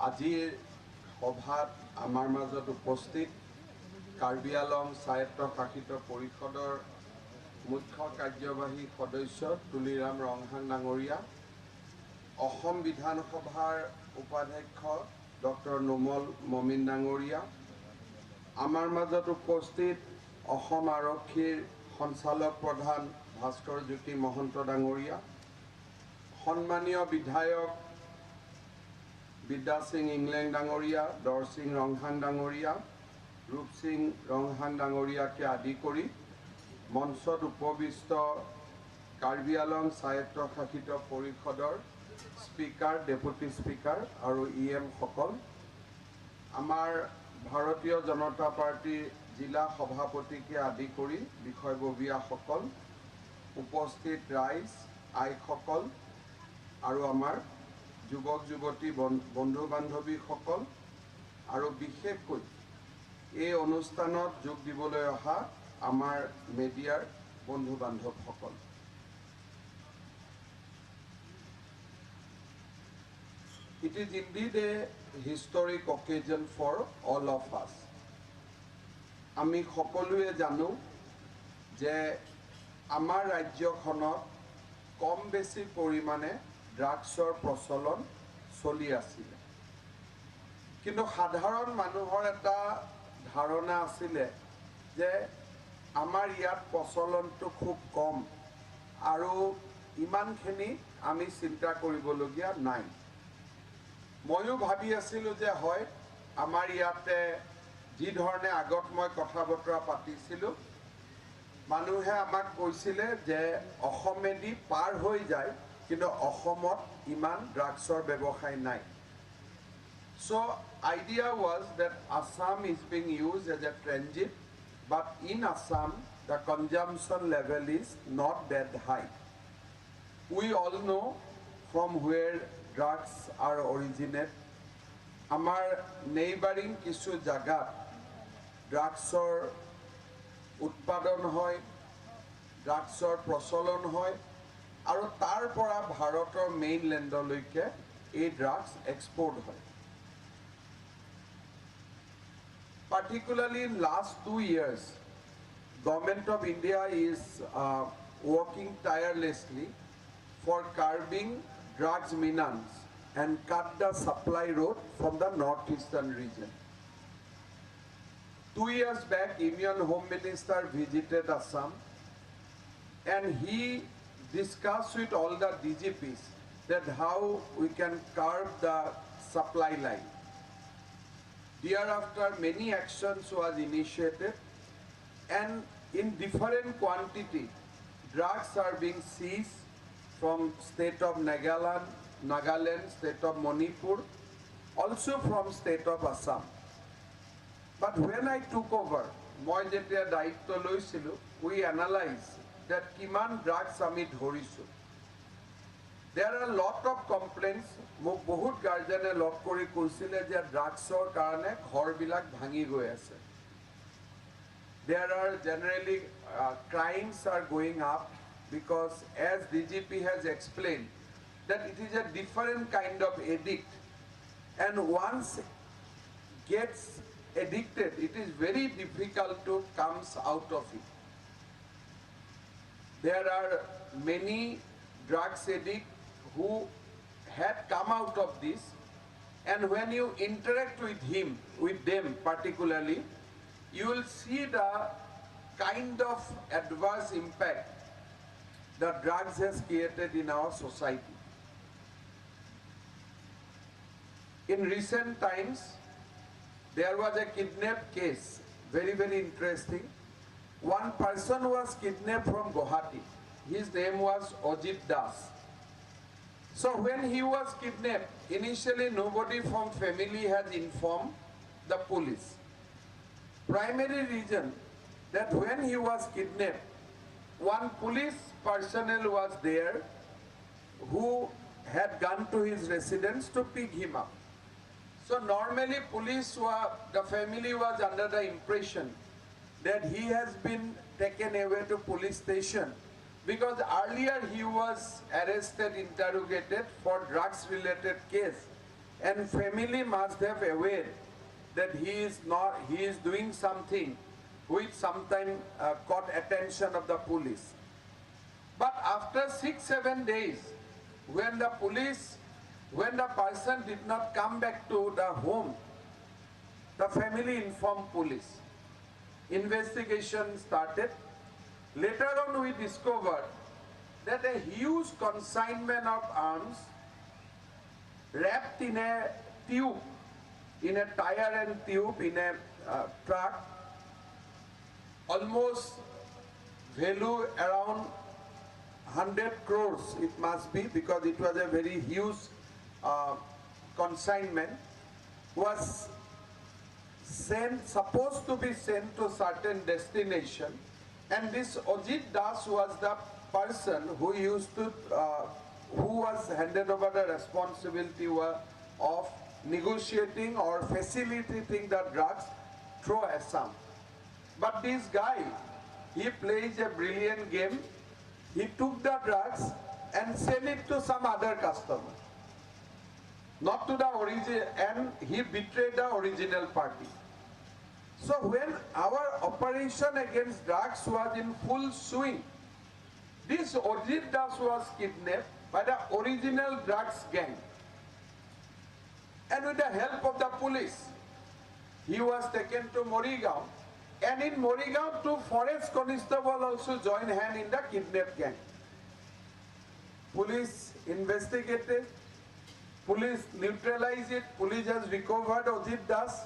আজিৰ সভাত আমাৰ মাজত উপস্থিত কাৰ্বি আলং স্বায়ত্তশাসিত পৰিষদৰ মুখ্য কাৰ্যবাহী সদস্য তুলিৰাম ৰংহাং ডাঙৰীয়া, অসম বিধানসভাৰ উপাধ্যক্ষ ডক্টৰ নোমল মমিন ডাঙৰীয়া, আমাৰ মাজত উপস্থিত অসম আৰক্ষীৰ সঞ্চালক প্ৰধান ভাস্কৰ জ্যোতি মহন্ত ডাঙৰীয়া, সন্মানীয় বিধায়ক বিদ্যা সিং ইংলেং ডাঙৰীয়া, দৰ সিং ৰংহাং ডাঙৰীয়া, ৰূপ সিং ৰংহাং ডাঙৰীয়াকে আদি কৰি মঞ্চত উপবিষ্ট কাৰ্বি আলং স্বায়ত্তশাসিত পৰিষদৰ স্পিকাৰ, ডেপুটি স্পিকাৰ আৰু EM সকল, আমাৰ ভাৰতীয় জনতা পাৰ্টিৰ জিলা সভাপতিকে আদি কৰি বিষয়ববীয়াসকল, উপস্থিত ৰাইজ, আইসকল আৰু আমাৰ যুৱক যুৱতী বন্ধু বান্ধৱীসকল আৰু বিশেষকৈ এই অনুষ্ঠানত যোগ দিবলৈ অহা আমাৰ মিডিয়াৰ বন্ধু বান্ধৱসকল, It is indeed a historic occasion for all of us. আমি সকলোৱে জানো যে আমাৰ ৰাজ্যখনত কম বেছি পৰিমাণে ড্ৰাগছৰ প্ৰচলন চলি আছিল, কিন্তু সাধাৰণ মানুহৰ এটা ধাৰণা আছিলে যে আমাৰ ইয়াত প্ৰচলনটো খুব কম আৰু ইমানখিনি আমি চিন্তা কৰিবলগীয়া নাই। ময়ো ভাবি আছিলোঁ যে হয় আমাৰ ইয়াতে যি ধৰণে আগত মই কথা বতৰা পাতিছিলোঁ, মানুহে আমাক কৈছিলে যে অসমেদি পাৰ হৈ যায় কিন্তু অসমত ইমান ড্ৰাগছৰ ব্যৱসায় নাই। So idea was that Assam is being used as a transit, but in Assam the consumption level is not that high. We all know from where drugs are originate. Amar neighboring kisu jagat drugsor utpadon hoy, drugsor procholon hoy, aru tar pora bharator mainland loike ei drugs export hoy. Particularly in last 2 years, Government of India is working tirelessly for curbing drugs menace and cut the supply road from the northeastern region. 2 years back, Indian Home Minister visited Assam and he discussed with all the DGPs that how we can curb the supply line. Thereafter, many actions was initiated and in different quantity, drugs are being seized from state of Nagaland, state of Manipur, also from state of Assam. But when I took over, moi jetia daitto loisilu, we analyzed that kiman drugs ami dhorisu. There are a lot of complaints. Mok bahut guardian e log kori koisile je drugsor karone ghor bilak bhangi goi ase. There are generally crimes are going up because as DGP has explained that it is a different kind of addict, and once gets addicted, it is very difficult to come out of it. There are many drugs addicts who had come out of this, and when you interact with them particularly, you will see the kind of adverse impact that drugs has created in our society. In recent times, there was a kidnap case, very, very interesting. One person was kidnapped from Guwahati. His name was Ajit Das. So when he was kidnapped, initially nobody from family has informed the police. Primary reason that when he was kidnapped, one police personnel was there who had gone to his residence to pick him up. So normally the family was under the impression that he has been taken away to police station because earlier he was arrested, interrogated for drugs related case and family must have aware that he is doing something which sometimes caught attention of the police. But after 6-7 days, when the person did not come back to the home, the family informed police. Investigation started. Later on, we discovered that a huge consignment of arms wrapped in a tube, in a tire and tube, in a truck, almost value around 100 crores it must be, because it was a very huge consignment, was supposed to be sent to certain destination, and this Ajit Das was the person who who was handed over the responsibility of negotiating or facilitating the drugs through Assam. But this guy, he plays a brilliant game. He took the drugs and sent it to some other customer, not to the origin, and he betrayed the original party. So when our operation against drugs was in full swing, this Ajit Das was kidnapped by the original drugs gang. And with the help of the police, he was taken to Morigaon. And in Morigaon, 2 forest constables also joined hand in the kidnap gang. Police investigated, police neutralized it, police has recovered Ajit Das,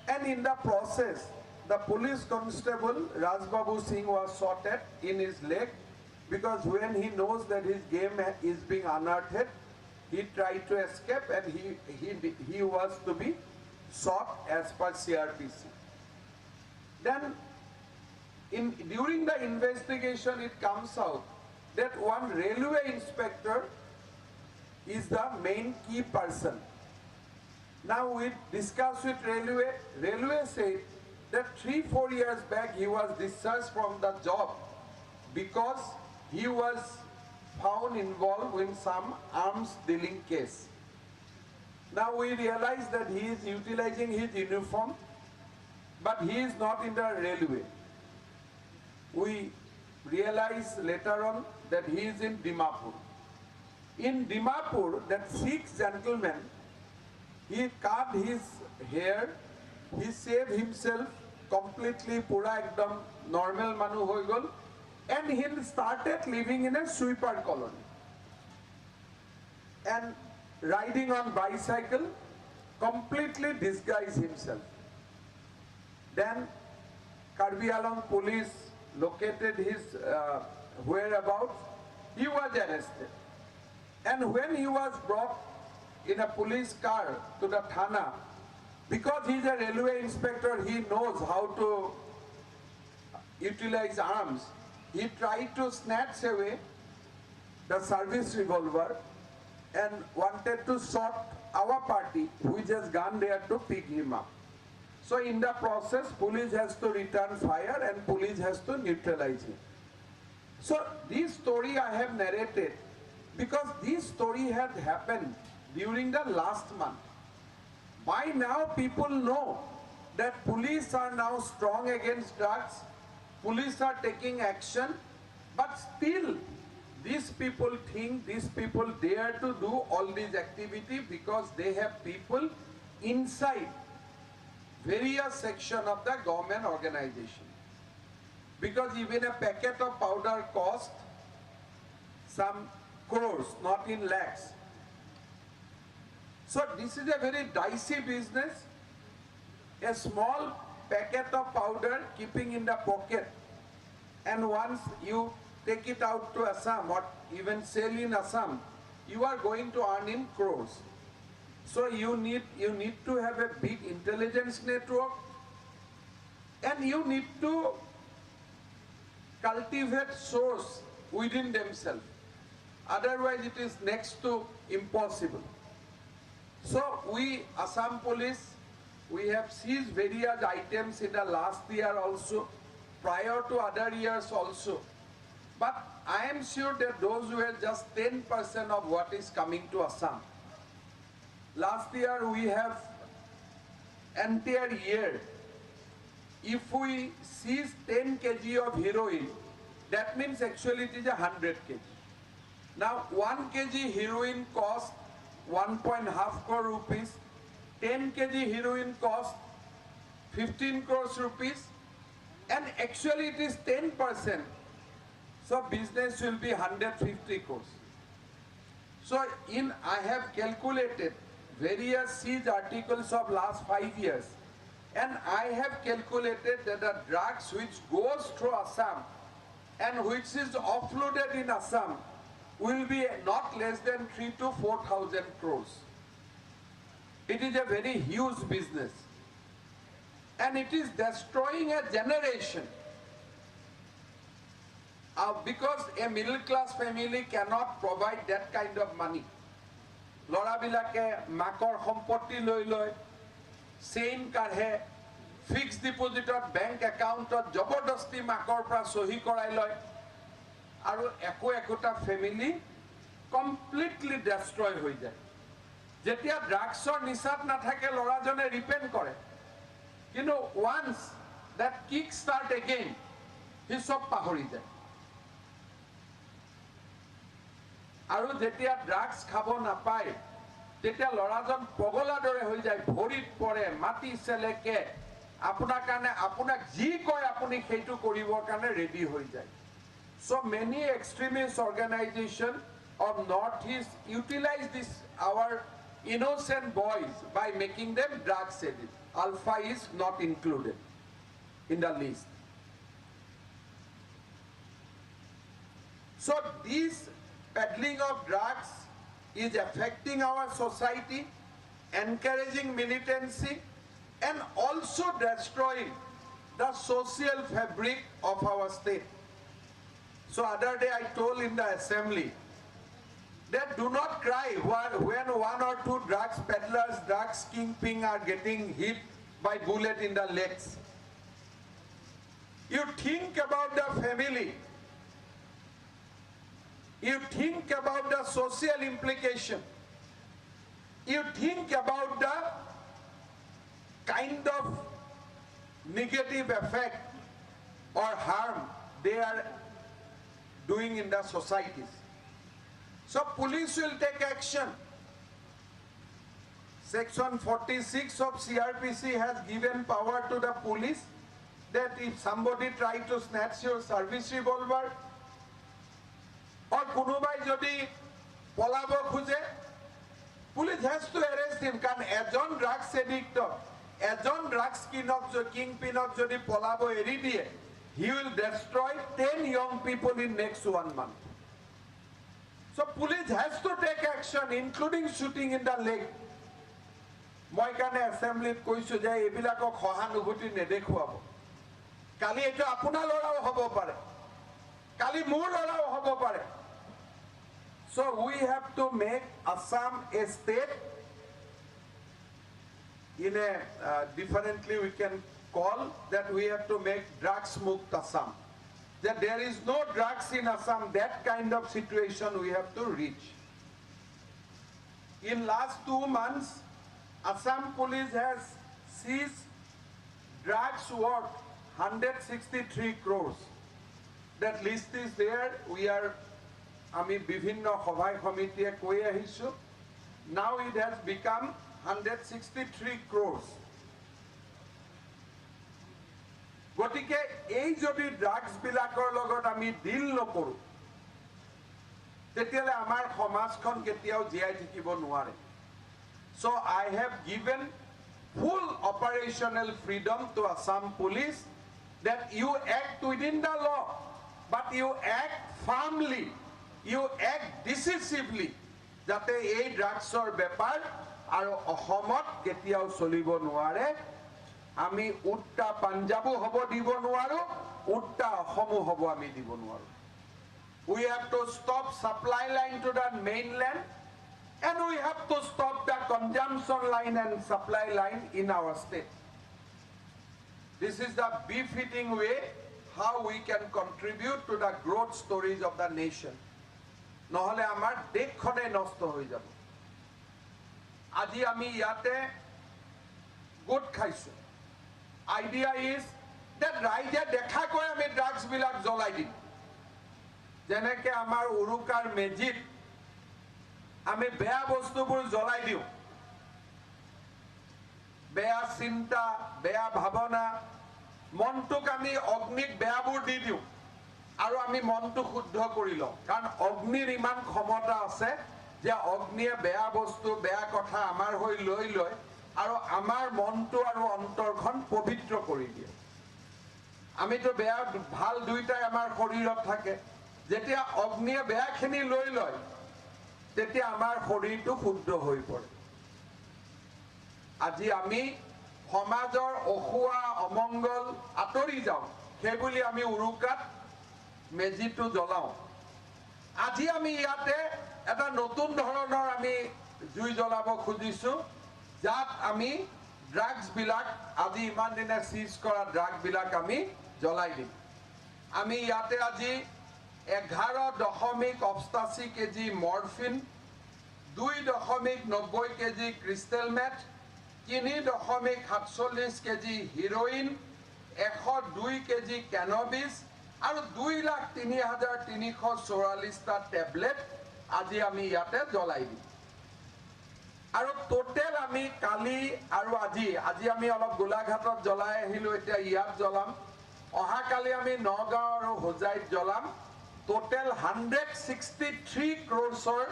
and in the process, the police constable Rajbabu Singh was shot at in his leg, because when he knows that his game is being unearthed, he tried to escape and he was to be shot as per CRPC. Then during the investigation it comes out that one railway inspector is the main key person. Now we discussed with railway. Railway said that 3-4 years back he was discharged from the job because he was found involved in some arms dealing case. Now we realize that he is utilizing his uniform, but he is not in the railway. We realize later on that he is in Dimapur. In Dimapur, that Sikh gentleman, he cut his hair, he shaved himself completely, pura ekdam normal manu hoi gol, and he started living in a sweeper colony and riding on bicycle, completely disguised himself. Then Karbi Alam police located his whereabouts. He was arrested, and when he was brought in a police car to the Thana, because he is a railway inspector, he knows how to utilize arms. He tried to snatch away the service revolver and wanted to shoot our party, which has gone there to pick him up. So in the process, police has to return fire and police has to neutralize him. So this story I have narrated because this story had happened during the last month. By now people know that police are now strong against drugs, police are taking action, but still these people think, these people dare to do all these activities because they have people inside various sections of the government organization. Because even a packet of powder costs some crores, not in lakhs. So this is a very dicey business. A small packet of powder keeping in the pocket, and once you take it out to Assam or even sell in Assam, you are going to earn in crores. So you need to have a big intelligence network, and you need to cultivate source within themselves. Otherwise it is next to impossible. So we, Assam Police, we have seized various items in the last year also, prior to other years also. But I am sure that those were just 10% of what is coming to Assam. Last year we have entire year. If we seize 10 kg of heroin, that means actually it is 100 kg. Now 1 kg heroin costs 1.5 crore rupees. 10 kg heroin costs 15 crores rupees. And actually it is 10%. So business will be 150 crores. So I have calculated various siege articles of last 5 years. And I have calculated that the drugs which goes through Assam and which is offloaded in Assam will be not less than 3,000 to 4,000 crores. It is a very huge business. And it is destroying a generation. Because a middle class family cannot provide that kind of money. Lora bilake makor সম্পত্তি লৈ লৈ chain কাঢ়ে fixed ডিপোজিটত bank একাউণ্টত জবৰদস্তি মাকৰ পৰা সহি কৰাই লয় আৰু একোটা ফ্যামিলি কমপ্লিটলি ডেস্ট্ৰয় হৈ যায় যেতিয়া ড্ৰাগছৰ নিচাত নাথাকে লৰাজনে ৰিপেন্ট কৰে কিন্তু once that kick start again he সব পাহৰি যায় আৰু যেতিয়া ড্ৰাগছ খাব নাপায় তেতিয়া লৰাজন পগলা দৰে হৈ যায় ভৰিত পৰে মাটি চেলেকে আপোনাৰ কাৰণে আপোনাক যি কয় আপুনি সেইটো কৰিবৰ কাৰণে ৰেডি হৈ যায় so many extremist organization of northeast utilize this our innocent boys by making them drugs addicts. Alpha is not included in the list. So this peddling of drugs is affecting our society, encouraging militancy, and also destroying the social fabric of our state. So other day I told in the assembly that do not cry when 1 or 2 drugs peddlers, drugs kingpin are getting hit by bullet in the legs. You think about the family. You think about the social implication. You think about the kind of negative effect or harm they are doing in the societies. So police will take action. Section 46 of CRPC has given power to the police that if somebody try to snatch your service revolver or kunubai jodi polabo khuje, police has to arrest him. Kan ejon drugs addict, ejon drugs kingpin jodi polabo eri diye, he will destroy 10 young people in next 1 month. So police has to take action, including shooting in the leg. মই কানে অ্যাসেম্বলিত কৈছো যে এবিলাকক সহানুভূতি নেদেখুৱাব কালি এটা আপোনাৰ লৰাও হ'ব পাৰে কালি মোৰ লৰাও হ'ব পাৰে so we have to make Assam a state in a differently we can call that we have to make drugs mukt Assam that there is no drugs in Assam that kind of situation we have to reach in last 2 months Assam Police has seized drugs worth 163 crores. That list is there. We are, Bibhinna Khavai Committee koi ahisu. Now it has become 163 crores. Gotike ei jodi drugs bilakor logot ami deal nokoru. Tetiale amar samajkhon ketiao jiai thakibo nuare. So I have given full operational freedom to Assam Police that you act within the law, but you act firmly, you act decisively. Jate ei drugsor bepar aru Ahomot ketiao solibo nuare. Ami utta Punjabo hobo dibo nuaru, utta Ahomo hobo ami dibo nuaru. We have to stop supply line to the mainland. And we have to stop the consumption line and supply line in our state. This is the befitting way how we can contribute to the growth stories of the nation. Nohole amar dekhone nosto hoi jabo. আজি আমি ইয়াতে গোট খাইছো idea is that ৰাইজে দেখাকৈ আমি drugs বিলাক জ্বলাই দিম যেনেকৈ আমাৰ উৰুকাৰ মেজিত আমি বেয়া বস্তুবোৰ জ্বলাই দিওঁ বেয়া চিন্তা বেয়া ভাৱনা মনটোক আমি অগ্নিক বেয়াবোৰ দি দিওঁ আৰু আমি মনটো শুদ্ধ কৰি লওঁ কাৰণ অগ্নিৰ ইমান ক্ষমতা আছে যে অগ্নিয়ে বেয়া বস্তু বেয়া কথা আমাৰ হৈ লৈ লয় আৰু আমাৰ মনটো আৰু অন্তৰখন পবিত্ৰ কৰি দিয়ে আমিতো বেয়া ভাল দুইটাই আমাৰ শৰীৰত থাকে যেতিয়া অগ্নিয়ে বেয়াখিনি লৈ লয় তেতিয়া আমাৰ শৰীৰটো শুদ্ধ হৈ পৰে আজি আমি সমাজৰ অসুৱা অমংগল আঁতৰি যাওঁ সেইবুলি আমি উৰুকাত মেজিটো জ্বলাওঁ আজি আমি ইয়াতে এটা নতুন ধৰণৰ আমি জুই জ্বলাব খুজিছো যাত আমি ড্ৰাগছ বিলাক আজি ইমান দিনে সিজ কৰা ড্ৰাগ বিলাক আমি জ্বলাই দিম আমি ইয়াতে আজি 11.88 kg morphine 2.90 kg crystal meth 3.47 kg heroin 102 kg cannabis আৰু 2,03,344টা টেবলেট আজি আমি ইয়াতে জ্বলাই দিম আৰু টোটেল আমি কালি আৰু আজি আমি অলপ গোলাঘাটত জ্বলাই আহিলো এতিয়া ইয়াত জ্বলাম অহাকালি আমি নগাঁও আৰু হোজাইত জ্বলাম টোটেল 163 ক্ৰ'ৰ্ছৰ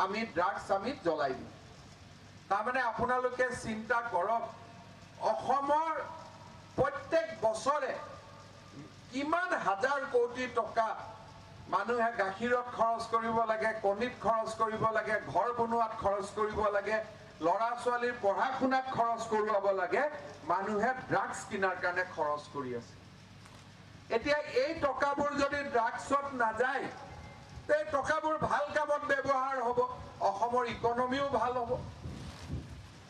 আমি ড্ৰাগছ আমি জ্বলাই দিম তাৰমানে আপোনালোকে চিন্তা কৰক অসমৰ প্ৰত্যেক বছৰে কিমান হাজাৰ কোটি টকা মানুহে গাখীৰত খৰচ কৰিব লাগে কণীত খৰচ কৰিব লাগে ঘৰ বনোৱাত খৰচ কৰিব লাগে লৰা ছোৱালীৰ পঢ়া শুনাত খৰচ কৰিব লাগে মানুহে ড্ৰাগছ কিনাৰ কাৰণে খৰচ কৰি আছে এতিয়া এই টকাবোৰ যদি ড্ৰাগছত নাযায় তে টকাবোৰ ভাল কামত ব্যৱহাৰ হ'ব অসমৰ ইকনমিও ভাল হ'ব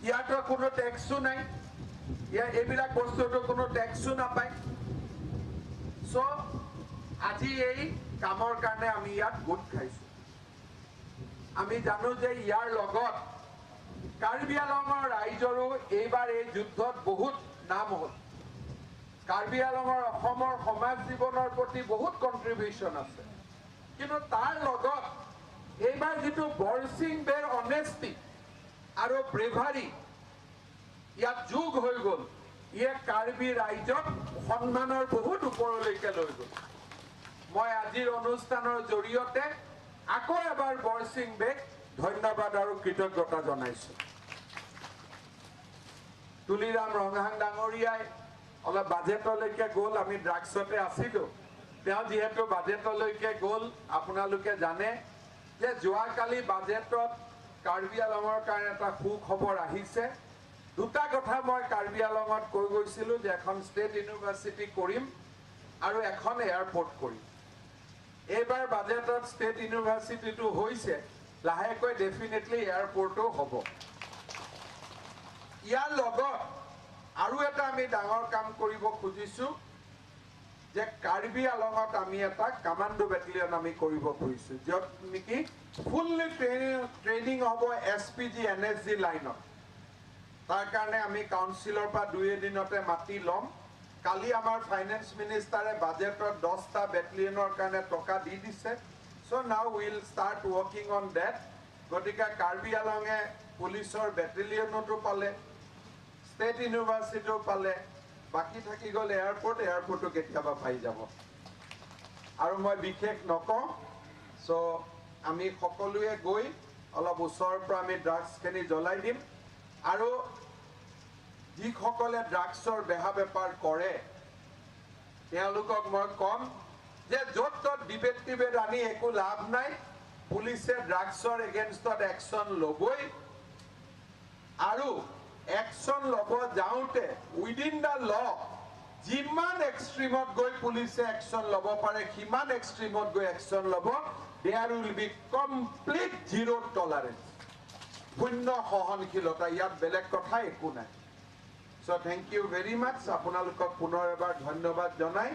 ইয়াতো কোনো টেক্সো নাই এইবিলাক বস্তুটো কোনো টেক্সো নাপায় সো আজি এই কামৰ কাৰণে আমি ইয়াত গোট খাইছো আমি জানো যে ইয়াৰ লগত কাৰ্বি আংলঙৰ ৰাইজৰো এইবাৰ এই যুদ্ধত বহুত নাম হ'ল কাৰ্বি আংলঙৰ অসমৰ সমাজ জীৱনৰ প্ৰতি বহুত কন্ট্ৰিবিউশন আছে কিন্তু তাৰ লগত এইবাৰ যেটো বৰসিং বেৰ অনেষ্টি আৰু ব্ৰেভাৰী ইয়াত যোগ হৈ গ'ল ইয়ে কাৰ্বি ৰাইজক সন্মানৰ বহুত ওপৰলৈকে লৈ গ'ল মই আজিৰ অনুষ্ঠানৰ জৰিয়তে আকৌ এবাৰ বৰসিং বেক ধন্যবাদ আৰু কৃতজ্ঞতা জনাইছো তুলিৰাম ৰংহাং ডাঙৰীয়াই অলপ বাজেটলৈকে গ'ল আমি ড্ৰাগছতে আছিলো তেওঁ যিহেতু বাজেটলৈকে গ'ল আপোনালোকে জানে যে যোৱাকালি বাজেটত কাৰ্বি আংলঙৰ কাৰণে এটা সুখবৰ আহিছে দুটা কথা মই কাৰ্বি আংলঙত কৈ গৈছিলো যে এখন ষ্টেট ইউনিভাৰ্চিটি কৰিম আৰু এখন এয়াৰপোৰ্ট কৰিম এইবাৰ বাজেটত ষ্টেট ইউনিভাৰ্চিটিটো হৈছে লাহেকৈ ডেফিনেটলি এয়াৰপোৰ্টো হ'ব ইয়াৰ লগত আৰু এটা আমি ডাঙৰ কাম কৰিব খুজিছো যে কাৰ্বি আংলঙত আমি এটা কমাণ্ডো বেটেলিয়ন আমি কৰিব খুজিছো য'ত নেকি ফুললি ট্ৰেইনিং হ'ব এছপিজি এনএছজি লাইনত তাৰ কাৰণে আমি কাউন্সিলৰ পৰা 2 দিনতে মাটি ল'ম কালি আমাৰ ফাইনেন্স মিনিষ্টাৰে বাজেটত 10টা বেটেলিয়নৰ কাৰণে টকা দি দিছে so now will start working on that গতিকে কাৰ্বি আংলঙে পুলিচৰ বেটেলিয়নতো পালে ষ্টেট ইউনিভাৰ্চিটিও পালে বাকি থাকি গ'ল এয়াৰপোৰ্টো কেতিয়াবা পাই যাব আৰু মই বিশেষ নকওঁ সো আমি সকলোৱে গৈ অলপ ওচৰৰ পৰা আমি ড্ৰাগছখিনি জ্বলাই দিম আৰু যিসকলে ড্ৰাগছৰ বেহা বেপাৰ কৰে তেওঁলোকক মই কম যে য'ত ত'ত ডিবেট আনি একো লাভ নাই পুলিচে ড্ৰাগছৰ এগেইনষ্টত একশ্যন ল'বই আৰু একশ্যন ল'ব যাওঁতে উইদিন দ্য ল যিমান এক্সট্ৰিমত গৈ পুলিচে একশ্যন ল'ব পাৰে সিমান এক্সট্ৰিমত গৈ একশ্যন ল'ব there will be complete zero' tolerance শূন্য সহনশীলতা ইয়াত বেলেগ কথা একো নাই so thank you very much আপোনালোকক পুনৰ এবাৰ ধন্যবাদ জনাই